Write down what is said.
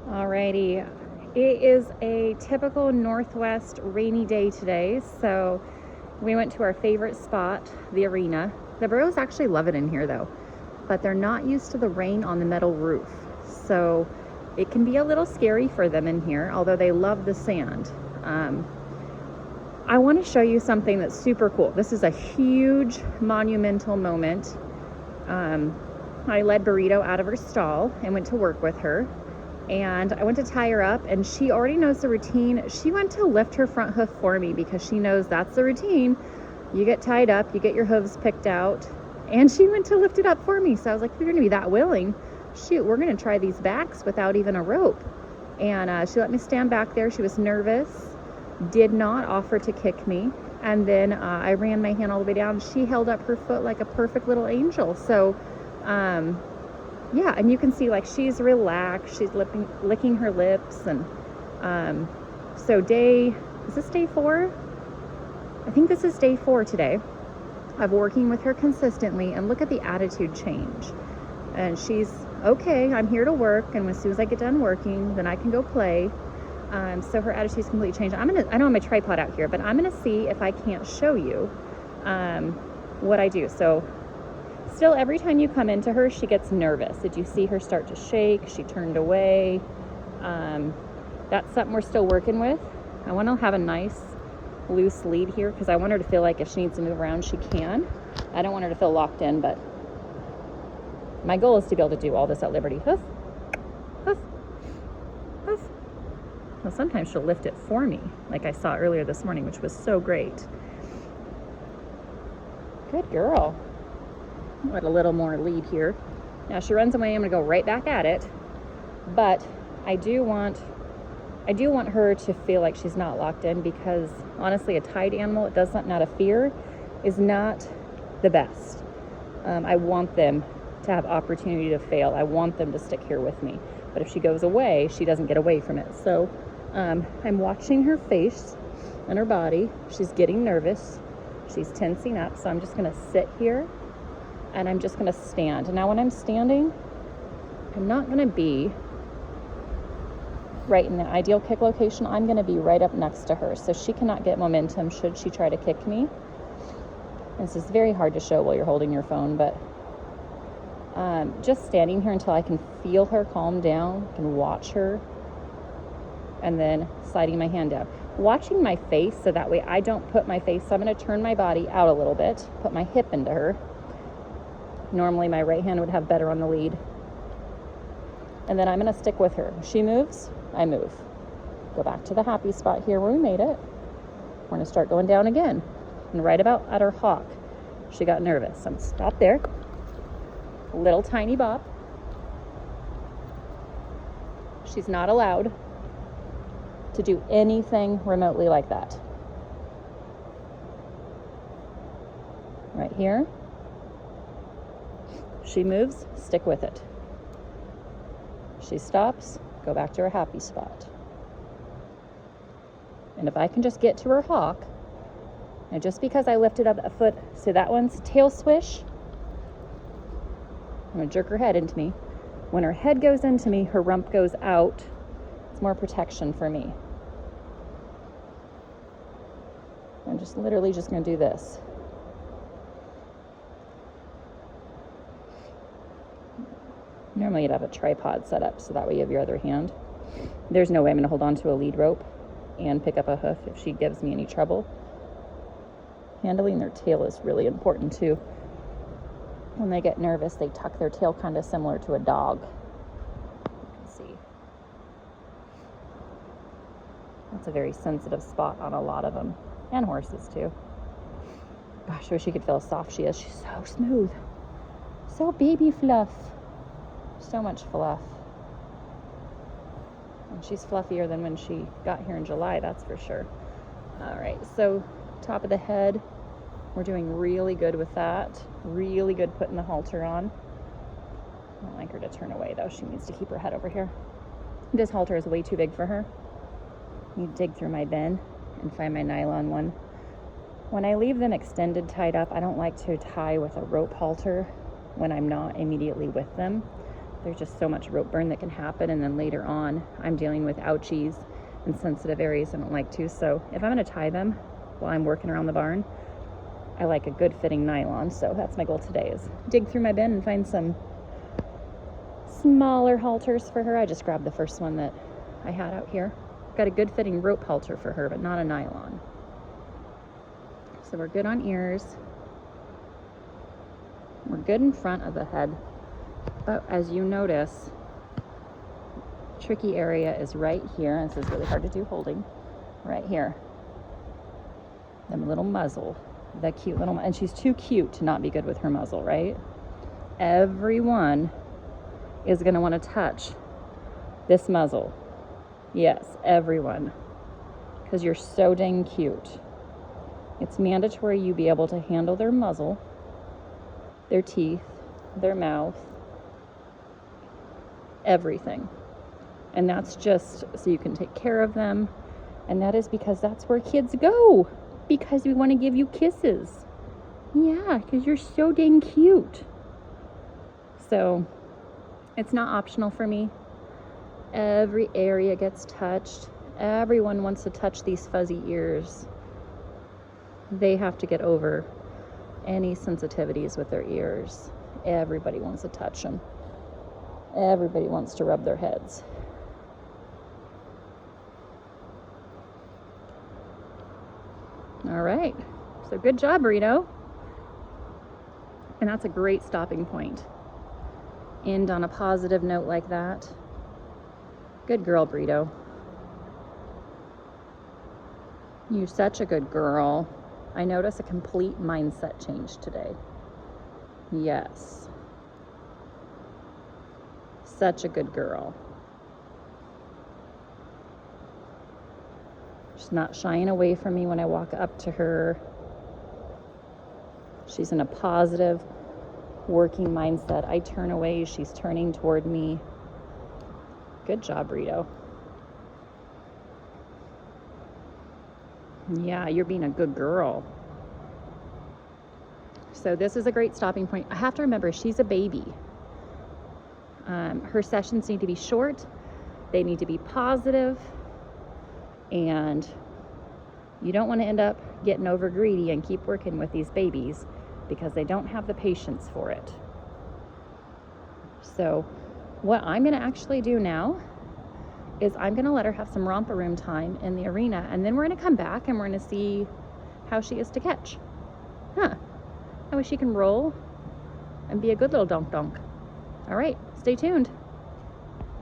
Alrighty, it is a typical Northwest rainy day today, so we went to our favorite spot, the arena. The Burros actually love it in here though, but they're not used to the rain on the metal roof, so it can be a little scary for them in here, although they love the sand. I want to show you something that's super cool. This is a huge monumental moment. I led Burrito out of her stall and went to work with her. And I went to tie her up, and she already knows the routine. She went to lift her front hoof for me because she knows that's the routine. You get tied up, you get your hooves picked out, and she went to lift it up for me. So I was like, if you're gonna be that willing, shoot, we're gonna try these backs without even a rope. And she let me stand back there. She was nervous, did not offer to kick me. And then I ran my hand all the way down. She held up her foot like a perfect little angel. So, yeah, and you can see like she's relaxed, she's licking her lips. And so is this day 4? I think this is day 4 today of working with her consistently, and look at the attitude change. And she's okay, I'm here to work, and as soon as I get done working, then I can go play. So her attitude's completely changed. I don't have my tripod out here, but I'm gonna see if I can't show you what I do. So still, every time you come into her, she gets nervous. Did you see her start to shake? She turned away. That's something we're still working with. I want to have a nice loose lead here because I want her to feel like if she needs to move around, she can. I don't want her to feel locked in, but my goal is to be able to do all this at liberty. Hoof, hoof, hoof. Well, sometimes she'll lift it for me, like I saw earlier this morning, which was so great. Good girl. Let a little more lead here. Now she runs away, I'm gonna go right back at it. But I do want her to feel like she's not locked in, because honestly, a tied animal, it does something out of fear, is not the best. I want them to have opportunity to fail. I want them to stick here with me. But if she goes away, she doesn't get away from it. So I'm watching her face and her body. She's getting nervous. She's tensing up. So I'm just gonna sit here and I'm just gonna stand. And now when I'm standing, I'm not gonna be right in the ideal kick location. I'm gonna be right up next to her, so she cannot get momentum should she try to kick me. This is very hard to show while you're holding your phone, but just standing here until I can feel her calm down, can watch her, and then sliding my hand down. Watching my face, so that way I don't put my face, so I'm gonna turn my body out a little bit, put my hip into her. Normally my right hand would have better on the lead. And then I'm gonna stick with her. She moves, I move. Go back to the happy spot here where we made it. We're gonna start going down again. And right about at her hock, she got nervous. I'm gonna stop there. Little tiny bop. She's not allowed to do anything remotely like that. Right here. She moves, stick with it. She stops, go back to her happy spot. And if I can just get to her hock, and just because I lifted up a foot, so that one's tail swish, I'm gonna jerk her head into me. When her head goes into me, her rump goes out. It's more protection for me. I'm just literally just gonna do this. Normally you'd have a tripod set up so that way you have your other hand. There's no way I'm gonna hold on to a lead rope and pick up a hoof if she gives me any trouble. Handling their tail is really important too. When they get nervous, they tuck their tail kind of similar to a dog. You can see. That's a very sensitive spot on a lot of them, and horses too. Gosh, I wish you could feel how soft she is. She's so smooth. So baby fluff. So much fluff. And she's fluffier than when she got here in July, that's for sure. All right, so top of the head, we're doing really good with that. Really good putting the halter on. I don't like her to turn away though. She needs to keep her head over here. This halter is way too big for her. You dig through my bin and find my nylon one. When I leave them extended tied up, I don't like to tie with a rope halter when I'm not immediately with them. there's just so much rope burn that can happen, and then later on I'm dealing with ouchies and sensitive areas I don't like to. So if I'm going to tie them while I'm working around the barn, I like a good fitting nylon. So that's my goal today, is dig through my bin and find some smaller halters for her. I just grabbed the first one that I had out here. Got a good fitting rope halter for her, but not a nylon. So we're good on ears. We're good in front of the head. But as you notice, tricky area is right here. This is really hard to do holding. Right here. The little muzzle. That cute little, and she's too cute to not be good with her muzzle, right? Everyone is going to want to touch this muzzle. Yes, everyone. Because you're so dang cute. It's mandatory you be able to handle their muzzle, their teeth, their mouth, everything. And that's just so you can take care of them. And that is because that's where kids go. Because we want to give you kisses. Yeah, because you're so dang cute. So it's not optional for me. Every area gets touched. Everyone wants to touch these fuzzy ears. They have to get over any sensitivities with their ears. Everybody wants to touch them. Everybody wants to rub their heads. All right, so good job, Burrito. And that's a great stopping point. End on a positive note like that. Good girl, Burrito. You're such a good girl. I notice a complete mindset change today. Yes. Such a good girl. She's not shying away from me when I walk up to her. She's in a positive working mindset. I turn away, she's turning toward me. Good job, Burrito. Yeah, you're being a good girl. So this is a great stopping point. I have to remember, she's a baby. Her sessions need to be short. They need to be positive. And you don't want to end up getting over greedy and keep working with these babies because they don't have the patience for it. So what I'm going to actually do now is I'm going to let her have some romper room time in the arena, and then we're going to come back and we're going to see how she is to catch. I wish she can roll and be a good little donk donk. All right, stay tuned.